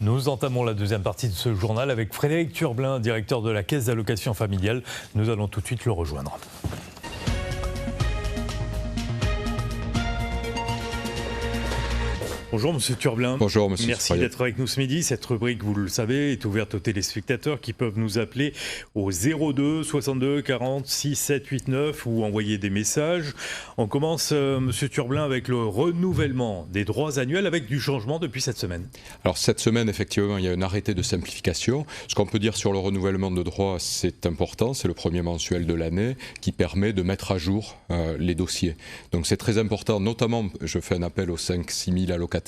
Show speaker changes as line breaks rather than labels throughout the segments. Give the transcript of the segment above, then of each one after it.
Nous entamons la deuxième partie de ce journal avec Frédéric Turblin, directeur de la Caisse d'allocation familiale. Nous allons tout de suite le rejoindre. Bonjour Monsieur Turblin.
Bonjour Monsieur.
Merci d'être avec nous ce midi. Cette rubrique, vous le savez, est ouverte aux téléspectateurs qui peuvent nous appeler au 02 62 40 6 7 8 9 ou envoyer des messages. On commence, Monsieur Turblin, avec le renouvellement des droits annuels avec du changement depuis cette semaine.
Alors cette semaine, effectivement, il y a un arrêté de simplification. Ce qu'on peut dire sur le renouvellement de droits, c'est important. C'est le premier mensuel de l'année qui permet de mettre à jour les dossiers. Donc c'est très important, notamment, je fais un appel aux 5-6 000 allocataires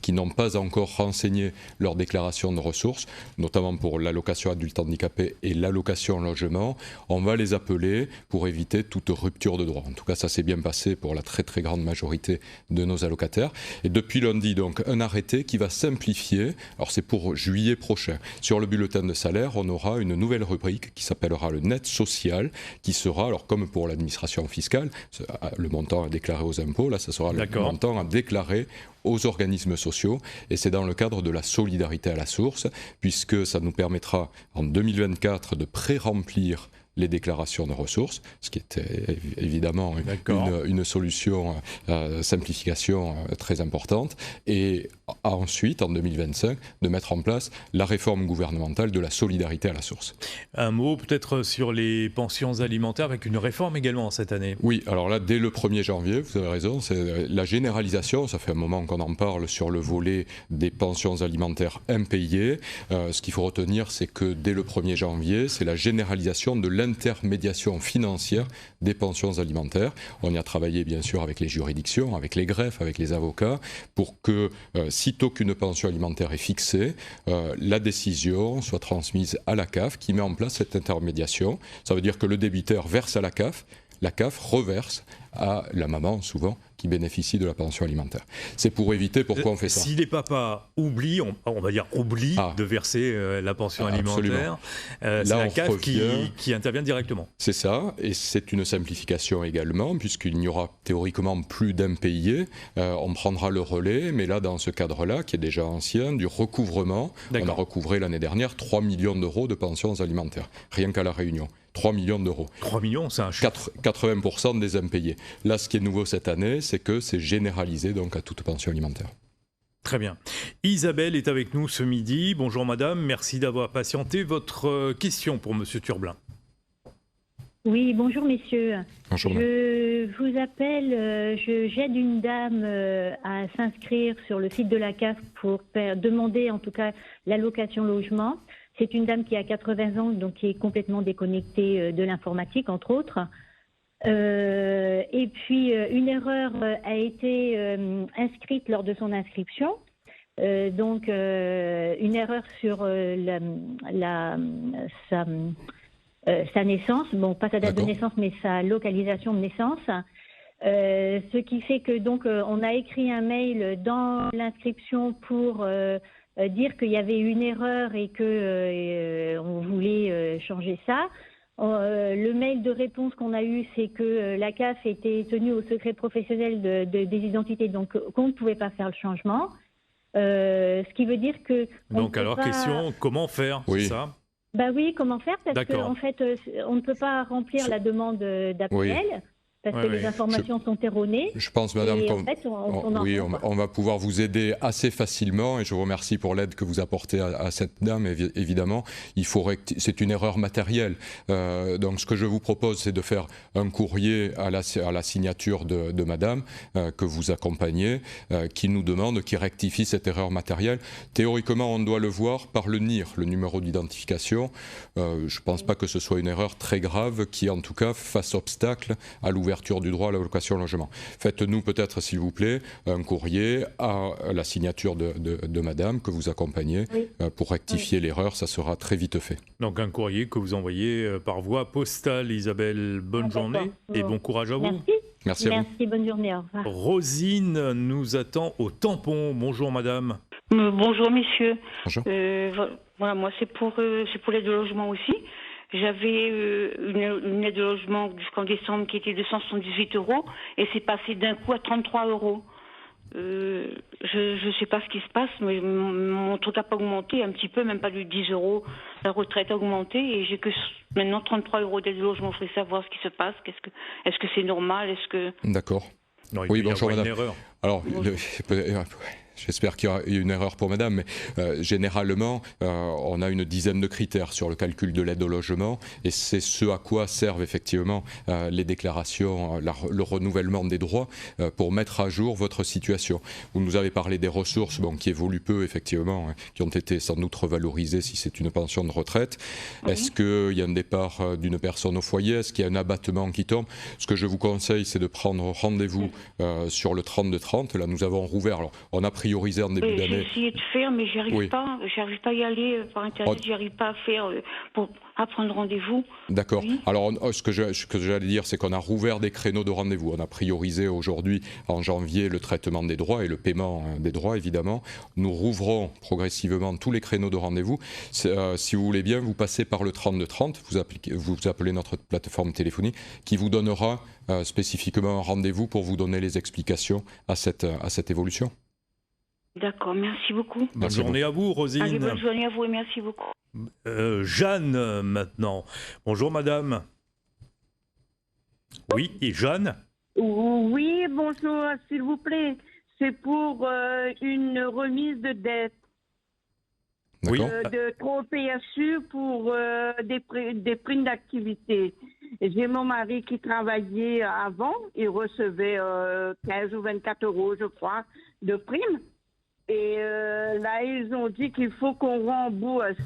qui n'ont pas encore renseigné leur déclaration de ressources, notamment pour l'allocation adulte handicapé et l'allocation logement. On va les appeler pour éviter toute rupture de droit. En tout cas, ça s'est bien passé pour la très très grande majorité de nos allocataires. Et depuis lundi, donc, un arrêté qui va simplifier, alors c'est pour juillet prochain. Sur le bulletin de salaire, on aura une nouvelle rubrique qui s'appellera le net social, qui sera, alors comme pour l'administration fiscale, le montant à déclarer aux impôts, là ça sera le montant à déclarer aux organismes sociaux, et c'est dans le cadre de la solidarité à la source, puisque ça nous permettra en 2024 de pré-remplir les déclarations de ressources, ce qui était évidemment une solution, simplification très importante, et ensuite, en 2025, de mettre en place la réforme gouvernementale de la solidarité à la source.
Un mot peut-être sur les pensions alimentaires, avec une réforme également cette année.
Oui, alors là, dès le 1er janvier, vous avez raison, c'est la généralisation, ça fait un moment qu'on en parle sur le volet des pensions alimentaires impayées. Ce qu'il faut retenir, c'est que dès le 1er janvier, c'est la généralisation de l'intermédiation financière des pensions alimentaires. On y a travaillé bien sûr avec les juridictions, avec les greffes, avec les avocats, pour que sitôt qu'une pension alimentaire est fixée, la décision soit transmise à la CAF qui met en place cette intermédiation. Ça veut dire que le débiteur verse à la CAF reverse à la maman souvent qui bénéficie de la pension alimentaire. C'est pour éviter, pourquoi on fait ça.
Si les papas oublient, on va dire de verser la pension alimentaire, c'est la CAF qui intervient directement.
C'est ça, et c'est une simplification également, puisqu'il n'y aura théoriquement plus d'impayés. On prendra le relais, mais là, dans ce cadre-là, qui est déjà ancien, du recouvrement, on a recouvré l'année dernière 3 millions d'euros de pensions alimentaires, rien qu'à La Réunion. 3 millions d'euros.
3 millions, c'est un chiffre.
80% des impayés. Là, ce qui est nouveau cette année, c'est que c'est généralisé donc à toute pension alimentaire.
Très bien. Isabelle est avec nous ce midi. Bonjour madame, merci d'avoir patienté. Votre question pour monsieur Turblin.
Oui, bonjour messieurs.
Bonjour.
Je vous appelle, j'aide une dame à s'inscrire sur le site de la CAF pour demander en tout cas l'allocation logement. C'est une dame qui a 80 ans, donc qui est complètement déconnectée de l'informatique, entre autres. Et puis, une erreur a été inscrite lors de son inscription. Donc, une erreur sur sa naissance. Bon, pas sa date de naissance, mais sa localisation de naissance. Ce qui fait que, donc, on a écrit un mail dans l'inscription pour dire qu'il y avait une erreur et que on voulait changer ça. Le mail de réponse qu'on a eu, c'est que la CAF était tenue au secret professionnel des identités, donc qu'on ne pouvait pas faire le changement. Ce qui veut dire que...
Donc alors, question, comment faire, c'est ça ?
Bah oui, comment faire ? Parce qu'en fait, on ne peut pas remplir la demande d'APL. Parce que les informations sont erronées.
Je pense, madame, on va pouvoir vous aider assez facilement, et je vous remercie pour l'aide que vous apportez à cette dame, évidemment. C'est une erreur matérielle. Donc ce que je vous propose, c'est de faire un courrier à la signature de madame, que vous accompagnez, qui nous demande, qui rectifie cette erreur matérielle. Théoriquement, on doit le voir par le NIR, le numéro d'identification. Je ne pense pas que ce soit une erreur très grave qui, en tout cas, fasse obstacle à l'ouverture du droit à l'allocation logement. Faites-nous peut-être, s'il vous plaît, un courrier à la signature de madame que vous accompagnez pour rectifier l'erreur, ça sera très vite fait.
Donc un courrier que vous envoyez par voie postale. Isabelle, bonne journée et bon courage à vous.
Merci à vous.
Merci, bonne journée, au revoir.
Rosine nous attend au tampon. Bonjour madame.
Bonjour messieurs.
Bonjour.
Voilà, moi c'est pour l'aide au logement aussi. J'avais une aide au logement jusqu'en décembre qui était de 178 € et c'est passé d'un coup à 33 €. Je ne sais pas ce qui se passe, mais mon truc n'a pas augmenté un petit peu, même pas de 10 euros. La retraite a augmenté et j'ai que maintenant 33 euros d'aide au logement. Je voudrais savoir ce qui se passe. Est-ce que c'est normal? Est-ce que...
D'accord.
Non,
Oui, bonjour
une
madame.
erreur.
Alors, j'espère qu'il y aura une erreur pour madame, mais généralement, on a une dizaine de critères sur le calcul de l'aide au logement, et c'est ce à quoi servent effectivement les déclarations, le renouvellement des droits, pour mettre à jour votre situation. Vous nous avez parlé des ressources qui évoluent peu, effectivement, qui ont été sans doute revalorisées si c'est une pension de retraite. Oui. Est-ce qu'il y a un départ d'une personne au foyer? Est-ce qu'il y a un abattement qui tombe? Ce que je vous conseille, c'est de prendre rendez-vous sur le 3230. Là, nous avons rouvert. Alors, on a priorisé en début d'année.
J'ai essayé de faire, mais j'arrive pas. J'arrive pas à y aller par internet. J'arrive pas à faire à prendre rendez-vous.
D'accord. Oui. Alors, ce que j'allais dire, c'est qu'on a rouvert des créneaux de rendez-vous. On a priorisé aujourd'hui, en janvier, le traitement des droits et le paiement des droits, évidemment. Nous rouvrons progressivement tous les créneaux de rendez-vous. Si vous voulez bien, vous passez par le 3230. Vous appelez notre plateforme téléphonique qui vous donnera spécifiquement un rendez-vous pour vous donner les explications à cette évolution.
D'accord, merci beaucoup.
Bonne journée à vous, Rosine.
Allez, bonne journée à vous et merci beaucoup.
Jeanne, maintenant. Bonjour, madame. Oui, et Jeanne?
Oui, bonjour, s'il vous plaît. C'est pour une remise de dette.
Oui.
De trop PSU pour des primes d'activité. J'ai mon mari qui travaillait avant, il recevait 15 ou 24 euros, je crois, de primes. Et là, ils ont dit qu'il faut qu'on rembourse.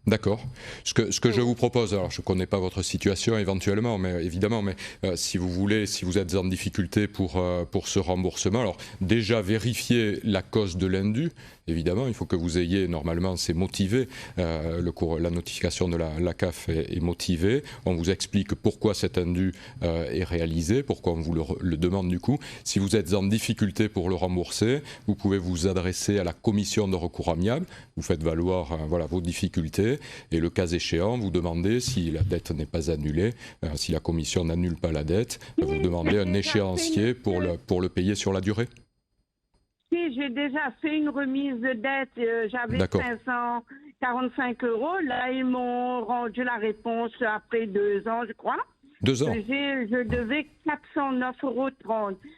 D'accord. Ce que je vous propose, alors je ne connais pas votre situation éventuellement, mais évidemment, mais si vous voulez, si vous êtes en difficulté pour ce remboursement, alors déjà vérifiez la cause de l'indu. Évidemment, il faut que vous ayez, normalement, c'est motivé, la notification de la CAF est motivée. On vous explique pourquoi cet indu est réalisé, pourquoi on vous le demande du coup. Si vous êtes en difficulté pour le rembourser, vous pouvez vous adresser à la commission de recours amiable. Vous faites valoir vos difficultés et le cas échéant, vous demandez si la dette n'est pas annulée, si la commission n'annule pas la dette, vous demandez un échéancier pour le payer sur la durée.
Si, j'ai déjà fait une remise de dette, j'avais 545 euros. Là, ils m'ont rendu la réponse après 2 ans, je crois.
2 ans.
Je devais 409,30 euros.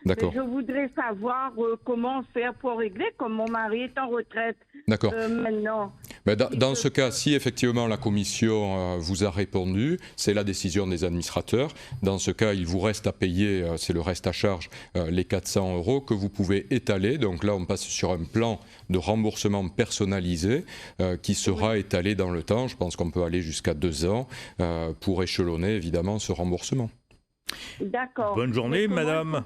D'accord.
Je voudrais savoir comment faire pour régler, comme mon mari est en retraite.
D'accord.
Maintenant.
Mais dans ce cas, si effectivement la commission vous a répondu, c'est la décision des administrateurs. Dans ce cas, il vous reste à payer, c'est le reste à charge, les 400 euros que vous pouvez étaler. Donc là, on passe sur un plan de remboursement personnalisé qui sera étalé dans le temps. Je pense qu'on peut aller jusqu'à 2 ans pour échelonner évidemment ce remboursement.
D'accord.
Bonne journée, madame.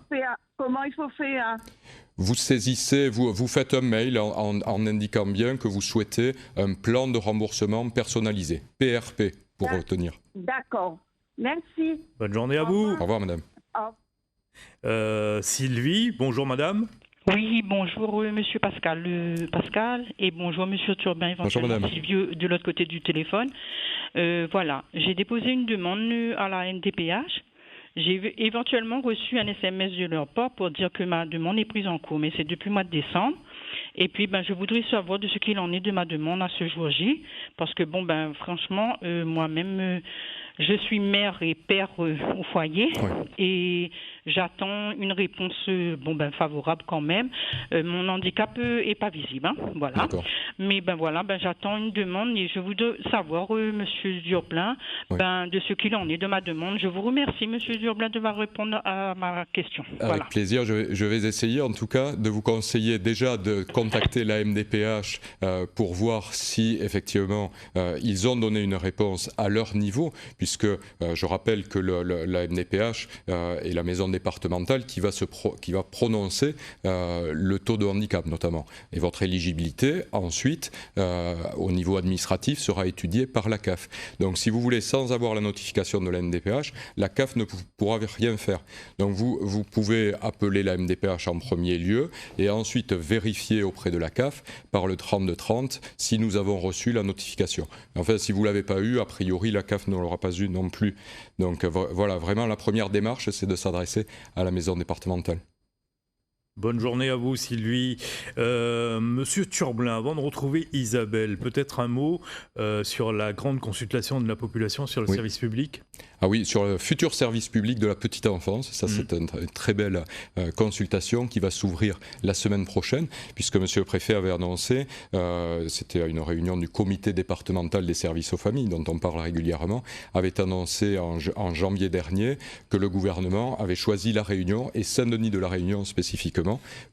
Comment il faut faire?
Vous saisissez, vous faites un mail en indiquant bien que vous souhaitez un plan de remboursement personnalisé, PRP, pour retenir.
D'accord. Merci.
Bonne journée à vous.
Au revoir, madame.
Sylvie, bonjour, madame.
Oui, bonjour monsieur Pascal, et bonjour monsieur Turbin, éventuellement Sylvie de l'autre côté du téléphone. Voilà, j'ai déposé une demande à la NDPH. J'ai éventuellement reçu un SMS de leur part pour dire que ma demande est prise en cours, mais c'est depuis le mois de décembre. Et puis, je voudrais savoir de ce qu'il en est de ma demande à ce jour J, parce que, franchement, moi-même, je suis mère et père au foyer, et j'attends une réponse favorable quand même. Mon handicap est pas visible, voilà. Mais j'attends une demande et je voudrais savoir, monsieur Durblin, de ce qu'il en est de ma demande. Je vous remercie, monsieur Durblin, de répondre à ma question.
Avec plaisir, je vais essayer en tout cas de vous conseiller déjà de contacter la MDPH pour voir si effectivement ils ont donné une réponse à leur niveau, puisque je rappelle que la MDPH est la maison départementale qui va prononcer le taux de handicap notamment. Et votre éligibilité ensuite au niveau administratif sera étudiée par la CAF. Donc si vous voulez, sans avoir la notification de la MDPH, la CAF ne pourra rien faire. Donc vous pouvez appeler la MDPH en premier lieu et ensuite vérifier auprès de la CAF par le 3230 si nous avons reçu la notification. Enfin, si vous ne l'avez pas eu, a priori la CAF ne l'aura pas eu non plus. Donc voilà, vraiment la première démarche, c'est de s'adresser à la maison départementale.
Bonne journée à vous, Sylvie. Monsieur Turblin, avant de retrouver Isabelle, peut-être un mot sur la grande consultation de la population sur le service public.
Ah oui, sur le futur service public de la petite enfance, ça c'est une très belle consultation qui va s'ouvrir la semaine prochaine, puisque Monsieur le Préfet avait annoncé, c'était à une réunion du comité départemental des services aux familles, dont on parle régulièrement, avait annoncé en janvier dernier que le gouvernement avait choisi La Réunion et Saint-Denis de La Réunion spécifiquement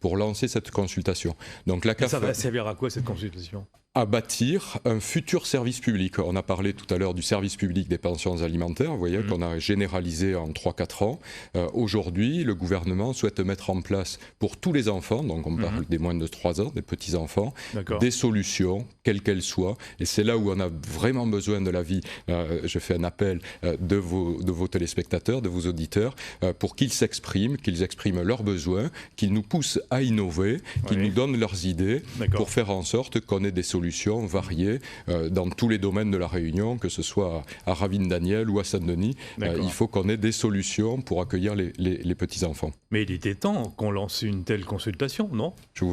pour lancer cette consultation. Donc la CAF,
ça va servir à quoi cette consultation ?
À bâtir un futur service public. On a parlé tout à l'heure du service public des pensions alimentaires, vous voyez, qu'on a généralisé en 3-4 ans. Aujourd'hui, le gouvernement souhaite mettre en place pour tous les enfants, donc on parle des moins de 3 ans, des petits-enfants, des solutions, quelles qu'elles soient. Et c'est là où on a vraiment besoin de l'avis, je fais un appel de vos téléspectateurs, de vos auditeurs, pour qu'ils expriment leurs besoins, qu'ils nous poussent à innover, qu'ils nous donnent leurs idées, pour faire en sorte qu'on ait des solutions variées dans tous les domaines de la Réunion, que ce soit à Ravine-Daniel ou à Saint-Denis. Il faut qu'on ait des solutions pour accueillir les petits-enfants.
Mais il était temps qu'on lance une telle consultation, non ?
Je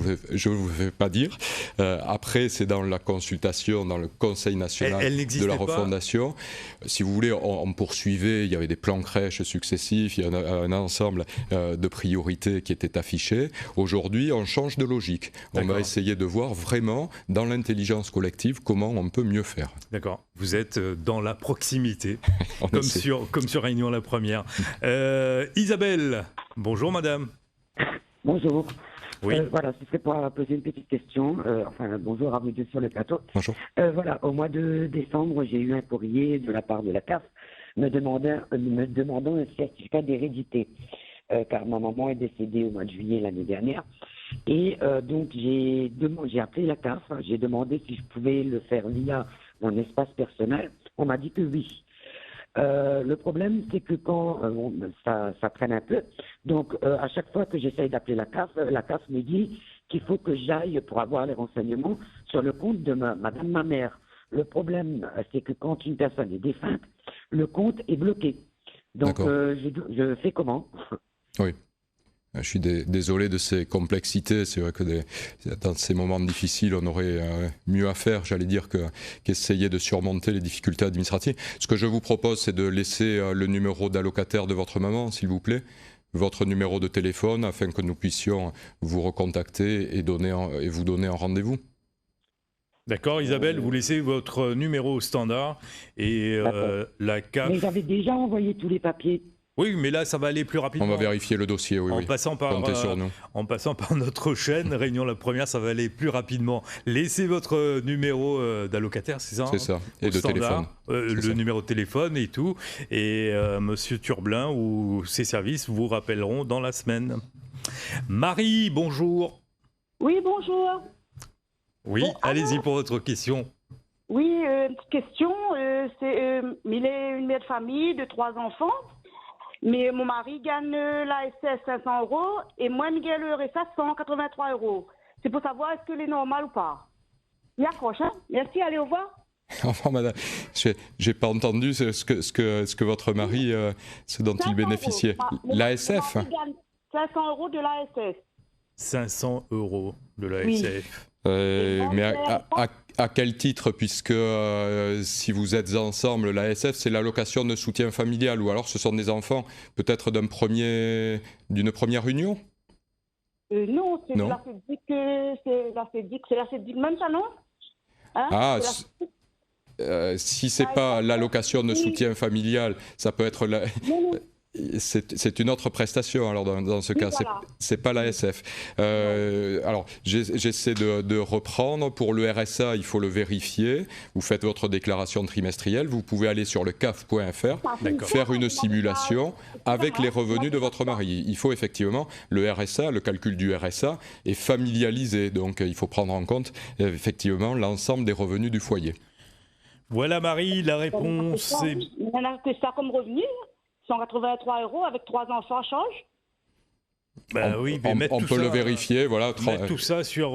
ne vous fais pas dire. Après, c'est dans la consultation, dans le Conseil national de la refondation. Si vous voulez, on poursuivait, il y avait des plans crèches successifs, il y a un ensemble de priorités qui étaient affichées. Aujourd'hui, on change de logique. On va essayer de voir vraiment, dans l'intelligence collective, comment on peut mieux faire.
D'accord. Vous êtes dans la proximité, comme sur Réunion la Première. Isabelle, bonjour madame.
Bonjour.
Oui.
Voilà, ce serait pour poser une petite question. Bonjour à vous deux sur le plateau.
Bonjour.
Voilà, au mois de décembre, j'ai eu un courrier de la part de la CAF me demandant un certificat d'hérédité. Car ma maman est décédée au mois de juillet l'année dernière. Et donc, j'ai appelé la CAF, j'ai demandé si je pouvais le faire via mon espace personnel. On m'a dit que oui. Le problème, c'est que quand ça traîne un peu, donc à chaque fois que j'essaye d'appeler la CAF me dit qu'il faut que j'aille pour avoir les renseignements sur le compte de ma mère. Le problème, c'est que quand une personne est défunte, le compte est bloqué. Donc, je fais comment ?
Oui. Je suis désolé de ces complexités. C'est vrai que dans ces moments difficiles, on aurait mieux à faire, j'allais dire, qu'essayer de surmonter les difficultés administratives. Ce que je vous propose, c'est de laisser le numéro d'allocataire de votre maman, s'il vous plaît, votre numéro de téléphone, afin que nous puissions vous recontacter et vous donner un rendez-vous.
D'accord, Isabelle, vous laissez votre numéro au standard et la CAF...
Mais j'avais déjà envoyé tous les papiers.
Oui, mais là, ça va aller plus rapidement.
On va vérifier le dossier, oui. Comptez sur nous.
En passant par notre chaîne, Réunion la Première, ça va aller plus rapidement. Laissez votre numéro d'allocataire, c'est ça ?
C'est ça, et de téléphone.
Le numéro de téléphone et tout. Et Monsieur Turblin ou ses services vous rappelleront dans la semaine. Marie, bonjour.
Oui, bonjour.
Oui, allez-y pour votre question.
Oui, une petite question. Il est une mère de famille de 3 enfants. Mais mon mari gagne l'ASS 500 € et moi, je gagne le RSA 183 €. C'est pour savoir est-ce que c'est normal ou pas. Il accroche, hein. Merci, allez, au revoir.
Enfin, madame, j'ai pas entendu ce que votre mari, ce dont il bénéficiait. L'ASF.
Mon mari gagne 500 € de l'ASF.
500 € de l'ASF.
Mais à quel titre, puisque si vous êtes ensemble, l'ASF, c'est l'allocation de soutien familial, ou alors ce sont des enfants peut-être d'une première union ?
Non, c'est la CEDIC, même ça, non ? Hein,
si c'est pas l'allocation de soutien familial, ça peut être c'est une autre prestation, alors dans ce cas, voilà. C'est pas l'ASF. Alors, j'essaie de reprendre. Pour le RSA, il faut le vérifier. Vous faites votre déclaration trimestrielle. Vous pouvez aller sur le caf.fr, faire une simulation avec les revenus de votre mari. Il faut effectivement, le RSA, le calcul du RSA est familialisé. Donc, il faut prendre en compte effectivement l'ensemble des revenus du foyer.
Voilà, Marie, la réponse est...
On a que ça comme revenu 183 € avec 3 enfants change.
Oui, mais
on peut le vérifier, voilà.
Mettre tout ça sur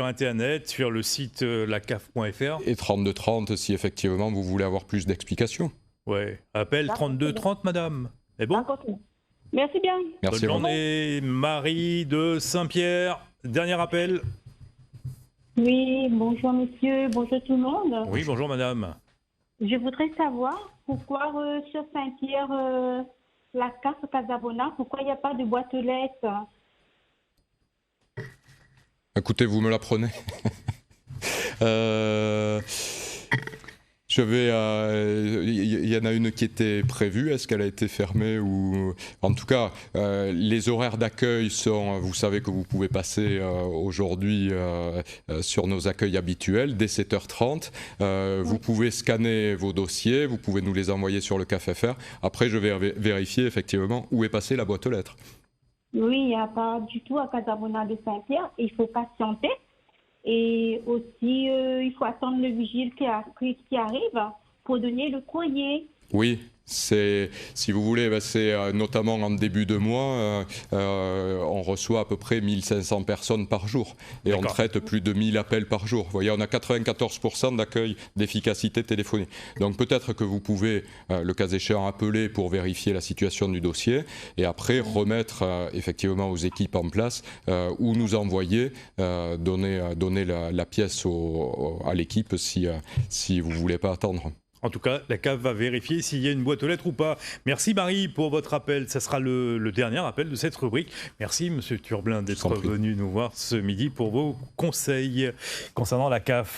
Internet, sur le site lacaf.fr.
Et 3230 si effectivement vous voulez avoir plus d'explications.
Ouais. Appel 3230, madame. C'est bon ?
Merci bien.
Merci.
Bonne journée, Marie de Saint-Pierre. Dernier appel.
Oui, bonjour monsieur, bonjour tout le monde.
Oui, bonjour madame.
Je voudrais savoir pourquoi sur Saint-Pierre, la CAF Casabona, pourquoi il n'y a pas de boîte aux lettres?
Écoutez, vous me l'apprenez. Il y en a une qui était prévue. Est-ce qu'elle a été fermée ou... En tout cas, les horaires d'accueil sont... Vous savez que vous pouvez passer aujourd'hui sur nos accueils habituels dès 7h30. Vous pouvez scanner vos dossiers, vous pouvez nous les envoyer sur le CAFFR. Après, je vais vérifier effectivement où est passée la boîte aux lettres.
Oui, il n'y a pas du tout à Casabona de Saint-Pierre. Il faut patienter. Et aussi, il faut attendre le vigile qui arrive pour donner le courrier.
Oui, si vous voulez, c'est notamment en début de mois, on reçoit à peu près 1500 personnes par jour et on traite plus de 1000 appels par jour. Vous voyez, on a 94% d'accueil d'efficacité téléphonique. Donc peut-être que vous pouvez, le cas échéant, appeler pour vérifier la situation du dossier et après remettre effectivement aux équipes en place ou nous envoyer, donner la pièce à l'équipe si vous ne voulez pas attendre.
En tout cas, la CAF va vérifier s'il y a une boîte aux lettres ou pas. Merci Marie pour votre appel. Ça sera le dernier appel de cette rubrique. Merci Monsieur Turblin d'être venu nous voir ce midi pour vos conseils concernant la CAF.